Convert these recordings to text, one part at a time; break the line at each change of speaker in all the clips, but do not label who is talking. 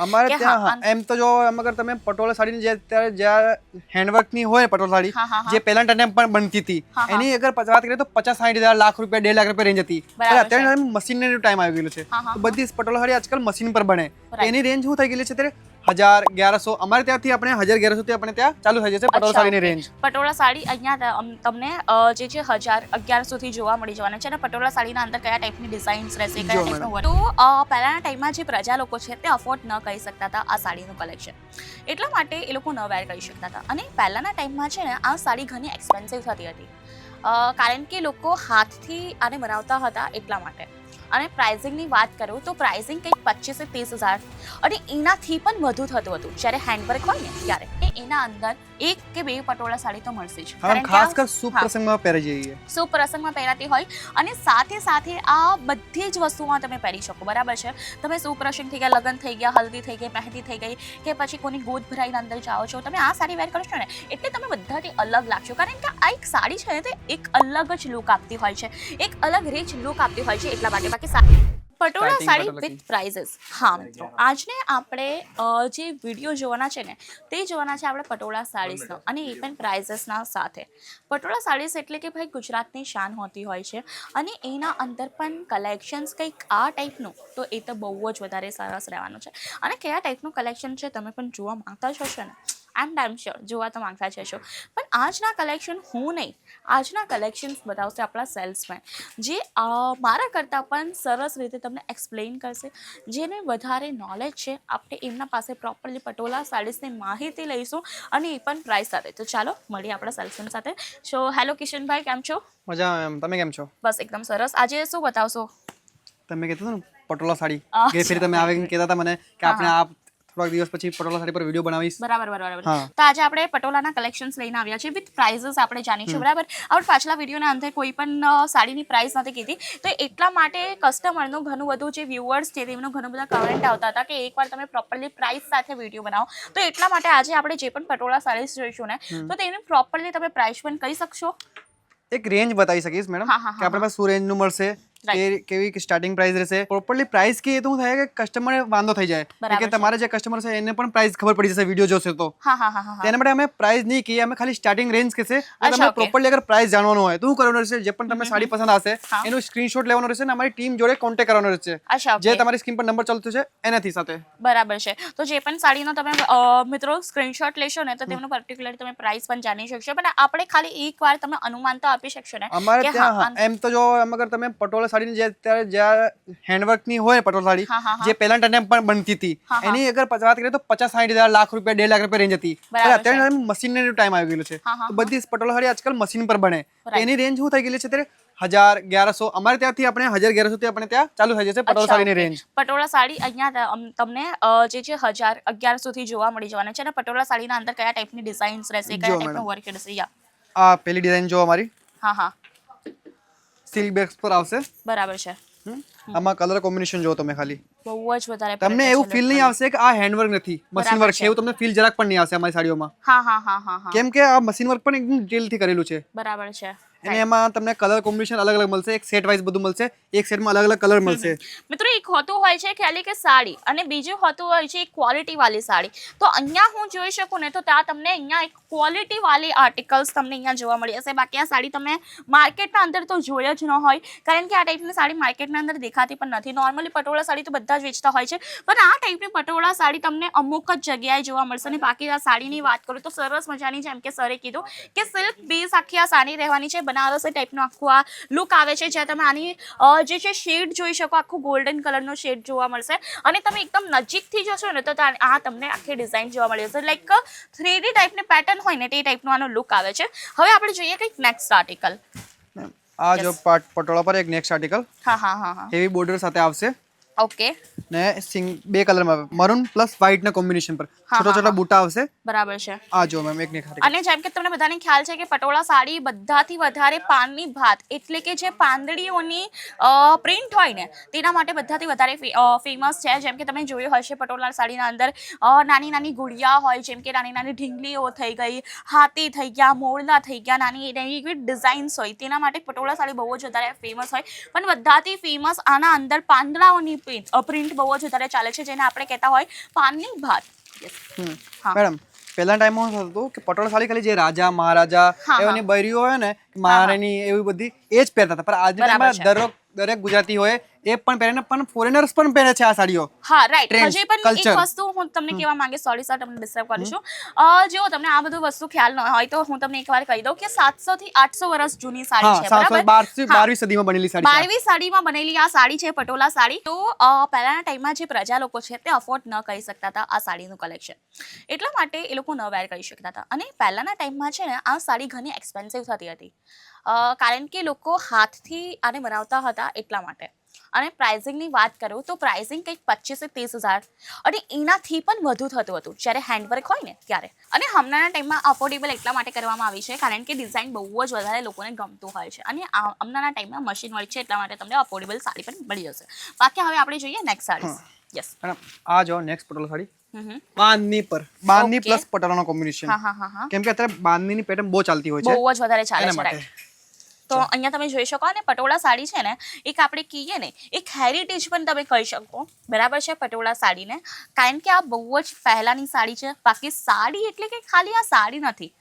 અમારે ત્યાં એમ તો જો અગર તમે પટોળા સાડીની જે અત્યારે જ્યાં હેન્ડવર્કની હોય પટોળા સાડી જે પહેલા ટાઈમ પણ બનતી હતી એની અગર વાત કરીએ તો 50-60 હજાર લાખ રૂપિયા 1.5 લાખ રૂપિયા રેન્જ હતી. અત્યારે મશીનનો ટાઈમ આવી ગયેલો છે તો બધી પટોળા સાડી આજકાલ મશીન પર બને. એની રેન્જ શું થઈ ગયેલી છે અત્યારે 1000-1100 અમારે ત્યાંથી આપણે 1000-1100 થી આપણે ત્યાં ચાલુ થઈ જશે પટોળા સાડીની રેન્જ.
પટોળા સાડી અહીંયા તમને જે છે 1000-1100 થી જોવા મળી જવાના છે અને પટોળા સાડીના અંદર કયા ટાઈપની ડિઝાઇન્સ રહેશે કયા ટાઈપનું તો પહેલાના ટાઈમમાં જે પ્રજા લોકો છે તે અફોર્ડ ન કરી શકતા હતા આ સાડીનું કલેક્શન, એટલા માટે એ લોકો ન વેર કરી શકતા હતા. અને પહેલાના ટાઈમમાં છે ને આ સાડી ઘણી એક્સપેન્સિવ થતી હતી કારણ કે લોકો હાથથી આને બનાવતા હતા એટલા માટે. અને પ્રાઇઝિંગની વાત કરું તો પ્રાઇઝિંગ કંઈક 25-30 હજાર અને એનાથી પણ વધુ થતું હતું. જ્યારે હેન્ડવર્ક હોય ને ત્યારે એના અંદર 1 કે 2 પટોળા સાડી તો મળશે જ.
ખાસ કર શુભ પ્રસંગમાં પહેરી જઈએ,
શુભ પ્રસંગમાં પહેરાતી હોય અને સાથે સાથે આ બધી જ વસ્તુમાં તમે પહેરી શકો. બરાબર છે, તમે શુભ પ્રસંગ થઈ ગયા, લગ્ન થઈ ગયા, હલ્દી થઈ ગઈ, મહેંદી થઈ ગઈ કે પછી કોની ગોદ ભરાઈને અંદર જાઓ છો, તમે આ સાડી વેર કરશો ને એટલે તમે બધાથી અલગ લાગશો. કારણ કે આ એક સાડી છે ને તે એક અલગ જ લુક આપતી હોય છે, એક અલગ રીચ લુક આપતી હોય છે એટલા માટે. Patola sari with prices. હા મિત્રો, આજને આપણે જે વિડીયો જોવાના છે ને તે જોવાના છે આપણે પટોળા સાડીસનો અને એ પણ પ્રાઇઝીસના સાથે. પટોળા સાડીસ એટલે કે ભાઈ ગુજરાતની શાન હોતી હોય છે અને એના અંદર પણ કલેક્શન્સ કંઈક આ ટાઈપનું તો એ તો બહુ જ વધારે સરસ રહેવાનું છે. અને કયા ટાઈપનું કલેક્શન છે તમે પણ જોવા માંગતા જ હશો ને, આઈ એમ શ્યોર જોવા તો માંગતા જ હશો. પણ આજના કલેક્શન હું નહીં, આજના કલેક્શન્સ બતાવશે આપણા સેલ્સમેન જે મારા કરતાં પણ સરસ રીતે તમને એક્સપ્લેન કરશે, જેને વધારે નોલેજ છે. આપણે એમના પાસે પ્રોપરલી પટોળા સાડીસની માહિતી લઈશું અને એ પણ પ્રાઇસ સાથે. તો ચાલો મળીએ આપણા સેલ્સમેન સાથે. સો હેલો કિશનભાઈ, કેમ છો?
મજામાં, તમે કેમ છો?
બસ એકદમ સરસ. આજે શું બતાવશો?
તમે કીધું ને પટોળા સાડી, ગઈ ફેરી તમે આવીને કહેતા હતા મને કે આપણે આ થોડાક દિવસ પછી પટોળા સાડી પર વિડીયો બનાવીશ.
બરાબર. તો આજે આપણે પટોળાના કલેક્શન્સ લઈને આવ્યા છીએ વિથ પ્રાઇઝીસ આપણે જાણીશું. બરાબર, આપણે પાછલા વિડીયોના અંતે કોઈ પણ સાડીની પ્રાઇસ નથી કીધી તો એટલા માટે કસ્ટમરનું ઘણું બધું જે વ્યુઅર્સ છે તેમનું ઘણું બધા કમેન્ટ આવતા હતા કે એકવાર તમે પ્રોપરલી પ્રાઇસ સાથે વિડીયો બનાવો. તો એટલા માટે આજે આપણે જે પણ પટોળા સાડીસ જોઈશું ને તો તેની પ્રોપરલી તમે પ્રાઇસ પણ કહી શકશો?
એક રેન્જ બતાવી શકીશ મેડમ કે આપણા પાસે શું રેન્જનું મળશે, કેવી સ્ટાર્ટિંગ પ્રાઇસ રહેશે. પ્રોપરલી પ્રાઇસ કહીએ તો શું થાય કે કસ્ટમરને વાંધો થઈ જાય કે તમારે જે કસ્ટમર છે એને પણ પ્રાઇસ ખબર પડી જશે વિડીયો જોશે તો. તેના માટે અમે પ્રાઇસ નહીં કહીએ, અમે ખાલી સ્ટાર્ટિંગ રેન્જ કહેશે. તમે પ્રોપરલી અગર પ્રાઇસ જાણવાનું હોય તો શું કરવાનું રહેશે, જે પણ તમને સાડી પસંદ આવશે એનું સ્ક્રીનશોટ લેવાનું રહેશે અને અમારી ટીમ જોડે કોન્ટેક્ટ કરવાનો રહેશે, જે તમારી સ્ક્રીન પર નંબર ચાલતો છે એનાથી સાથે.
બરાબર છે, તો જે પણ સાડીનો તમે મિત્રો સ્ક્રીનશોટ લેશો ને તો તેમનું પર્ટિક્યુલર તમે પ્રાઇસ પણ જાણી શકશો. પણ આપણે ખાલી એકવાર તમે અનુમાન તો આપી શકશો ને?
અમારે ત્યાં એમ તો જો અગર તમે પટોળા સાડીની જે અત્યારે જ્યાં હેન્ડવર્કની હોય પટોળા સાડી જે પહેલા ટાઈમ પણ બનતી હતી એની અગર વાત કરીએ તો 50-60 હજાર લાખ રૂપિયા 1.5 લાખ રૂપિયા રેન્જ હતી. અત્યારે મશીનનો ટાઈમ આવી ગયેલો છે તો બધી પટોળા સાડી આજકાલ મશીન પર બને. એની રેન્જ શું થઈ ગયેલી છે અત્યારે 1000-1100 અમારે ત્યાંથી આપણે 1000-1100 થી આપણે ત્યાં ચાલુ થઈ જશે પટોળા સાડીની રેન્જ.
પટોળા સાડી અહીંયા તમને જે છે 1000-1100 થી જોવા મળી જવાના છે અને પટોળા સાડીના અંદર કયા ટાઈપની ડિઝાઇન્સ રહેશે, કયા ટાઈપનું વર્ક રહેશે?
આ પહેલી ડિઝાઇન જો અમારી
હા
સિલ્ક બેગ્સ પર આવશે.
બરાબર છે.
આમાં કલર કોમ્બિનેશન જો તમે ખાલી
બહુ જ વધારે
તમને એવું ફીલ નહીં આવશે કે આ હેન્ડવર્ક નથી, મશીન વર્ક છે એવું તમને ફીલ જરાક પણ નહીં આવશે અમારી સાડીઓમાં.
હા
કેમ કે આ મશીન વર્ક પણ એકદમ ડિટેલથી કરેલું છે.
બરાબર છે.
અને એમાં તમને કલર કોમ્બિનેશન અલગ અલગ મળશે, એક સેટ વાઇઝ બધું મળશે, એક સેટમાં અલગ અલગ કલર મળશે.
મિત્રો એક હોતું હોય છે ખાલી કે સાડી અને બીજું હોતું હોય છે ક્વોલિટી વાળી સાડી. તો અહીંયા હું જોઈ શકું ને તો ત્યાં તમને અહીંયા એક ક્વોલિટી વાળી આર્ટિકલ્સ તમને અહીંયા જોવા મળી હશે. બાકી આ સાડી તમે માર્કેટના અંદર તો જોઈ જ ન હોય કારણ કે આ ટાઈપની સાડી માર્કેટના અંદર દેખાતી પણ નથી. નોર્મલી પટોળા સાડી તો બધા જ વેચતા હોય છે પણ આ ટાઈપની પટોળા સાડી તમને અમુક જ જગ્યાએ જોવા મળશે. અને બાકી આ સાડીની વાત કરું તો સરસ મજાની જેમ કે સરે કીધું કે સિલ્ક બેઝ આખી આ સાડી રહેવાની છે. બનારસી ટાઈપનો આખું આ લુક આવે છે જ્યાં તમે આની જે છે શેડ જોઈ શકો, આખું ગોલ્ડન કલરનો શેડ જોવા મળશે. અને તમે એકદમ નજીકથી જશો ને તો આ તમને આખી ડિઝાઇન જોવા મળી જશે. લાઈક 3D ટાઈપની પેટર્ન હોય ને તે ટાઈપનો આનો લુક આવે છે. હવે આપણે જોઈએ કંઈક નેક્સ્ટ આર્ટિકલ.
આ જો પટોળા પર એક નેક્સ્ટ આર્ટિકલ હેવી બોર્ડર સાથે આવશે.
ઓકે.
ને બે કલરમાં મરૂન પ્લસ વ્હાઇટ ના કોમ્બિનેશન પર છોટા છોટા બૂટા આવશે.
બરાબર છે.
આ જો મેમ એક નેક્સ્ટ
અને જેમ કે તમને બધાને ખ્યાલ છે કે પટોળા સાડી બધાથી વધારે પાનની ભાત એટલે કે જે પાંદડીઓની પ્રિન્ટ હોય ને તેના માટે બધાથી વધારે ફેમસ છે. જેમ કે તમે જોયું હશે પટોળા સાડીના અંદર નાની નાની ગુડિયા હોય, જેમ કે નાની નાની ઢીંગલીઓ થઈ ગઈ, હાથી થઈ ગયા, મોરલા થઈ ગયા, નાની એવી ડિઝાઇન્સ હોય તેના માટે પટોળા સાડી બહુ જ વધારે ફેમસ હોય. પણ બધાથી ફેમસ આના અંદર પાંદડાઓની પ્રિન્ટ બહુ જ વધારે ચાલે છે, જેને આપણે કહેતા હોય પાનની ભાત. હા
મેડમ પહેલા ટાઈમમાં શું થતું કે પટોળા સાડી ખાલી જે રાજા મહારાજા એવાની બૈરીઓ હોય ને મહારાણી એવી બધી એ જ પહેરતા હતા, પણ આજના ટાઈમમાં દરેક ગુજરાતી હોય એ પણ પહેરે ને, પણ ફોરેનર્સ પણ પહેરે છે આ સાડીઓ.
હા રાઈટ. હજી પણ એક વસ્તુ હું તમને કહેવા માંગે, સોરી સર તમને ડિસ્ટર્બ કરું છું. જો તમને આ બધું વસ્તુ ખ્યાલ ન હોય તો હું તમને એકવાર કહી દઉં કે 700 થી 800 વર્ષ જૂની સાડી છે, બરાબર?
12મી સદીમાં બનેલી સાડી.
12મી સદીમાં બનેલી આ સાડી છે, પટોળા સાડી. તો પહેલાના ટાઈમમાં જે પ્રજા લોકો છે તે અફોર્ડ ન કરી શકતા હતા આ સાડીનું કલેક્શન, એટલા માટે એ લોકો ન વેર કરી શકતા હતા. અને પહેલાના ટાઈમમાં છે ને આ સાડી ઘણી એક્સપેન્સિવ થતી હતી, કારણ કે લોકો હાથથી આને બનાવતા હતા એટલા માટે. અને પ્રાઇઝિંગની વાત કરું તો પ્રાઇઝિંગ કંઈક 25 થી 30 હજાર અને એનાથી પણ વધુ થતું હતું જ્યારે હેન્ડવર્ક હોય ને ત્યારે. અને હમણાંના ટાઈમમાં અફોર્ડેબલ એટલા માટે કરવામાં આવી છે કારણ કે ડિઝાઇન બહુ જ વધારે લોકોને ગમતું હોય છે, અને હમણાંના ટાઈમમાં મશીન વર્ક છે એટલા માટે તમને અફોર્ડેબલ સાડી પણ મળી જશે. બાકી હવે આપણે જોઈએ નેક્સ્ટ સાડી. યસ
મેડમ, આ જો નેક્સ્ટ પટોળા સાડી બાંધની પ્લસ પટોળાનો કોમ્બિનેશન. કેમ કે અત્યારે બાંધની પેટર્ન બહુ ચાલતી હોય છે,
બહુ જ વધારે ચાલે છે, રાઈટ? તો અહીંયા તમે જોઈ શકો, અને પટોળા સાડી છે ને એક આપણે કહીએ ને એક હેરિટેજ પણ તમે કહી શકો, બરાબર છે પટોળા સાડીને, કારણ કે આ બહુ જ પહેલાની સાડી છે. બાકી સાડી એટલે કે ખાલી આ સાડી નથી,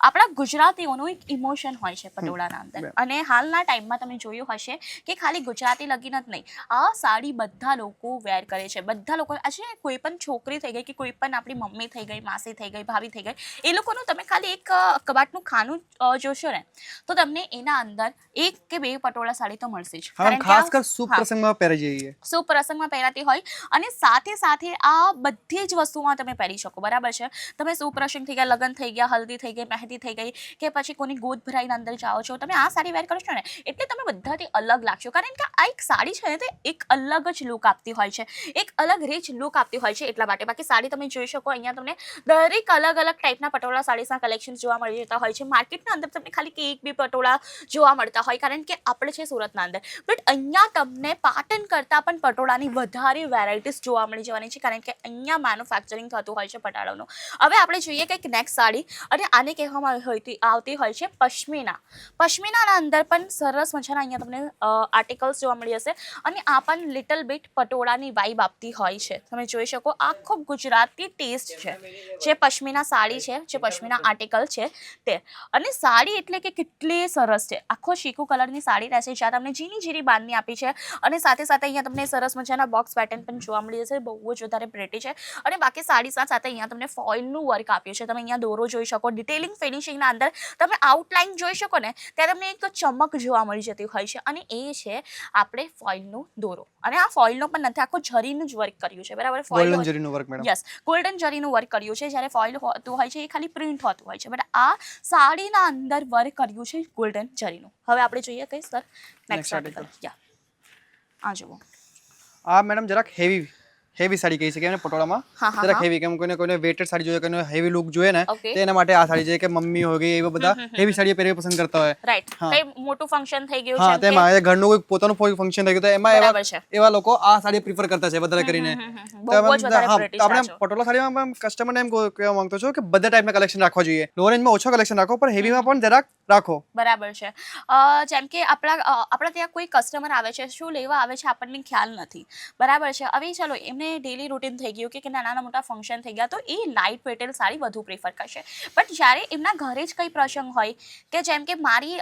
આપણા ગુજરાતીઓનું એક ઇમોશન હોય છે પટોળાના અંદર. અને હાલના ટાઈમમાં તમે જોયું હશે કે ખાલી ગુજરાતી લગીન જ નહીં, આ સાડી બધા લોકો વેર કરે છે. બધા લોકો આજે કોઈ પણ છોકરી થઈ ગઈ કે કોઈ પણ આપણી મમ્મી થઈ ગઈ, માસી થઈ ગઈ, ભાભી થઈ ગઈ, એ લોકોનું તમે ખાલી એક કબાટનું ખાનું જોશો ને તો તમને એના અંદર એક કે બે પટોળા સાડી તો મળશે જ.
ખાસ કર શુભ પ્રસંગમાં પહેરી જઈએ,
શુભ પ્રસંગમાં પહેરાતી હોય, અને સાથે સાથે આ બધી જ વસ્તુમાં તમે પહેરી શકો, બરાબર છે? તમે શુભ પ્રસંગ થઈ ગયા, લગ્ન થઈ ગયા, હલ્દી થઈ ગઈ, મહેંદી થઈ ગઈ, કે પછી કોની ગોદ ભરાઈને અંદર જાઓ છો, તમે આ સાડી વેર કરશો ને એટલે તમે બધાથી અલગ લાગશો, કારણ કે આ એક સાડી છે ને તે એક અલગ જ લુક આપતી હોય છે, એક અલગ રીચ લુક આપતી હોય છે એટલા માટે. બાકી સાડી તમે જોઈ શકો, અહીંયા તમને દરેક અલગ અલગ ટાઈપના પટોળા સાડીના કલેક્શન જોવા મળી જતા હોય છે. માર્કેટના અંદર તમને ખાલી કે એક બે પટોળા જોવા મળતા હોય, કારણ કે આપણે છે સુરતના અંદર, બટ અહીંયા તમને પાટણ કરતાં પણ પટોળાની વધારે વેરાયટીઝ જોવા મળી જવાની છે, કારણ કે અહીંયા મેન્યુફેક્ચરિંગ થતું હોય છે પટાળાનું. હવે આપણે જોઈએ કંઈક નેક્સ્ટ સાડી, અને આને કહેવામાં આવતી હોય છે પશ્મિના. પશ્મિનાના અંદર પણ સરસ મજાના અહીંયા તમને આર્ટિકલ્સ જોવા મળી જશે, અને આ પણ લિટલ બીટ પટોળાની વાઇબ આપતી હોય છે. તમે જોઈ શકો, આખો ગુજરાતી ટેસ્ટ છે જે પશ્મિના સાડી છે, જે પશ્મિના આર્ટિકલ છે તે. અને સાડી એટલે કે કેટલી સરસ છે, આખો શીકુ કલરની સાડી રહેશે, જ્યાં તમને ઝીણી ઝીણી બાંધણી આપી છે, અને સાથે સાથે અહીંયા તમને સરસ મજાના બોક્સ પેટર્ન પણ જોવા મળી જશે, બહુ જ વધારે પ્રેટી છે. અને બાકી સાડી સાથે અહીંયા તમને ફોઇલનું વર્ક આપ્યું છે, તમે અહીંયા દોરો જોઈ શકો, ડિટેલિંગ ફિનિશિંગના અંદર તમે આઉટલાઇન જોઈ શકો ને ત્યારે તમને એક ચમક જોવા મળી જતી હોય છે, અને એ છે આપણે ફોઇલનું દોરો. અને આ ફોઇલનો પણ નથી, આખું જરીનું જ વર્ક કર્યું છે, બરાબર?
ગોલ્ડન જરીનું વર્ક મેડમ.
યસ, ગોલ્ડન જરીનું વર્ક કર્યું છે. જ્યારે ફોઇલ હોતું હોય છે એ ખાલી પ્રિન્ટ હોતું હોય છે, બટ આ સાડીના અંદર વર્ક કર્યું છે ગોલ્ડન જરીનું. હવે આપણે જોઈએ કઈ સર નેક્સ્ટ આર્ટિકલ. યા આ જુઓ,
આ મેડમ જરાક હેવી સાડી કહી શકીએ, પટોળામાં જરાક હેવી. કેમ કોઈને વેટેડ સાડી જોઈએ, કોઈને હેવી લુક જોઈએ ને, તેના માટે આ સાડી છે. કે મમ્મી હોય ગઈ એવા બધા હેવી સાડી પહેરવી પસંદ કરતા હોય, રાઈટ?
કઈ મોટું ફંક્શન થઈ ગયું
છે, હા, તેમાં ઘરનું કોઈ પોતાનું ફંક્શન થઈ ગયું તો એમાં એવા લોકો આ સાડી પ્રિફર કરતા છે વધારે કરીને. આપણે પટોળા સાડીમાં કસ્ટમરને એમ કહેવા માંગતો છો કે બધા ટાઈપના કલેક્શન રાખવા જોઈએ, લો રેન્જમાં ઓછો કલેક્શન રાખો, પણ હેવીમાં પણ જરાક રાખો,
બરાબર છે? જેમ કે આપણા ત્યાં કોઈ કસ્ટમર આવે છે, શું લેવા આવે છે આપણને ખ્યાલ નથી, બરાબર છે? હવે ચાલો એમને ડેલી રૂટીન થઈ ગયું કે નાના મોટા ફંક્શન થઈ ગયા તો એ લાઇટ વેટેડ સાડી વધુ પ્રિફર કરશે. બટ જ્યારે એમના ઘરે જ કંઈ પ્રસંગ હોય, કે જેમ કે મારી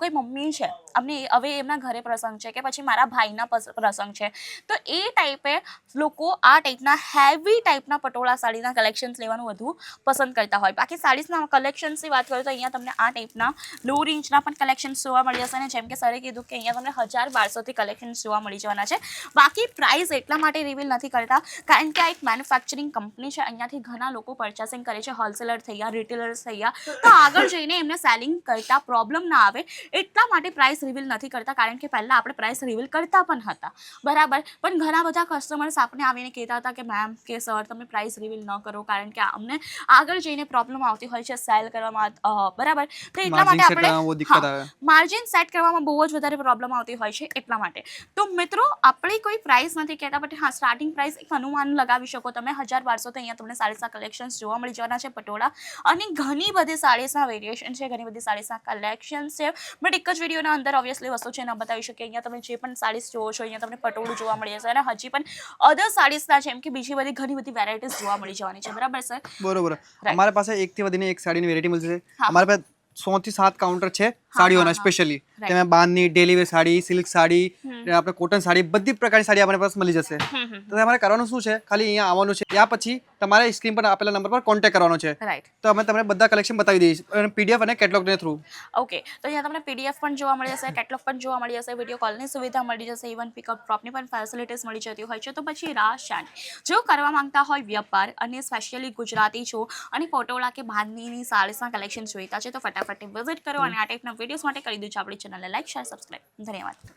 કોઈ મમ્મી છે, અમને હવે એમના ઘરે પ્રસંગ છે, કે પછી મારા ભાઈના પ્રસંગ છે, તો એ ટાઈપે લોકો આ ટાઈપના હેવી ટાઈપના પટોળા સાડીના કલેક્શન્સ લેવાનું વધુ પસંદ કરતા હોય. બાકી સાડીઝના કલેક્શન્સની વાત કરું તો અહીંયા તમને આ ટાઈપના લો રેન્જના પણ કલેક્શન્સ જોવા મળી જશે, અને જેમ કે સરે કીધું કે અહીંયા તમને 1000-1200થી કલેક્શન્સ જોવા મળી જવાના છે. બાકી પ્રાઇસ એટલા માટે રિવીલ નથી કરતા કારણ કે આ એક મેન્યુફેક્ચરિંગ કંપની છે, અહીંયાથી ઘણા લોકો પરચેસિંગ કરે છે, હોલસેલર થઈ ગયા, રિટેલર્સ થઈ ગયા, તો આગળ જઈને એમને સેલિંગ કરતા પ્રોબ્લેમ ના આવે એટલા માટે પ્રાઇસ રિવીલ નથી કરતા. કારણ કે પહેલાં આપણે પ્રાઇસ રિવીલ કરતા પણ હતા, બરાબર? પણ ઘણા બધા કસ્ટમર્સ આપણે આવીને કહેતા હતા કે મેમ કે સર તમે પ્રાઇસ રિવીલ ન કરો, કારણ કે અમને આગળ જઈને પ્રોબ્લેમ આવતી હોય છે સેલ કરવામાં, બરાબર? તો એટલા માટે આપણે માર્જિન સેટ કરવામાં બહુ જ વધારે પ્રોબ્લેમ આવતી હોય છે એટલા માટે. તો મિત્રો આપણે કોઈ પ્રાઇસ નથી કહેતા, બટ હા સ્ટાર્ટિંગ પ્રાઇસ ગાઈઝ એક અનુમાન લગાવી શકો તમે 1000-1200 તો અહીંયા તમને સાડીસના કલેક્શન્સ જોવા મળી જવાના છે પટોળા, અને ઘણી બધી સાડીસના વેરિએશન છે, ઘણી બધી સાડીસના કલેક્શન્સ છે, બટ એક જ વિડીયોના અંદર ઓબ્વિયસલી વસ્તુ છે ન બતાવી શકીએ. અહીંયા તમે જે પણ સાડીસ જોવો છો અહીંયા તમને પટોળું જોવા મળી જશે, અને હજી પણ અધર સાડીસના છે એમ કે બીજી બધી ઘણી બધી વેરાયટીઝ જોવા મળી જવાની છે. બરાબર સર?
બરોબર. અમારી પાસે એકથી વધીને એક સાડીની વેરાયટી મળશે. અમારી પાસે 100 થી 7 કાઉન્ટર છે સાડીઓના સ્પેશિયલી. તેમાં bandhani, daily wear sari, silk sari, આપણે કોટન સાડી, બધી પ્રકારની સાડી આપણી પાસે મળી જશે. તો તમારે કરવાનું શું છે, ખાલી અહીંયા આવવાનું છે, ત્યાં પછી તમારે સ્ક્રીન પર આપેલા નંબર પર કોન્ટેક્ટ કરવાનો છે.
રાઈટ.
તો અમે તમને બધા કલેક્શન બતાવી દઈશું પીડીએફ અને કેટલોગને થ્રુ.
ઓકે, તો અહીંયા તમને પીડીએફ પણ જોવા મળી જશે, કેટલોગ પણ જોવા મળી જશે, વિડીયો કોલની સુવિધા મળી જશે, ઇવન પિકઅપ ડ્રોપની પણ ફેસિલિટીઝ મળી જતી હોય છે. તો પછી રાહ શાની? જો કરવા માંગતા હોય વ્યાપાર અને સ્પેશિયલી ગુજરાતી છો અને પટોળા કે બાંધણીની સાડીસના કલેક્શન જોઈતા છે તો ફટાફટ વિઝિટ કરો, અને આ ટાઈપના વિડીયોઝ માટે કરી દેજો આપણી ચેનલને લાઈક, શેર, સબસ્ક્રાઈબ. ધન્યવાદ.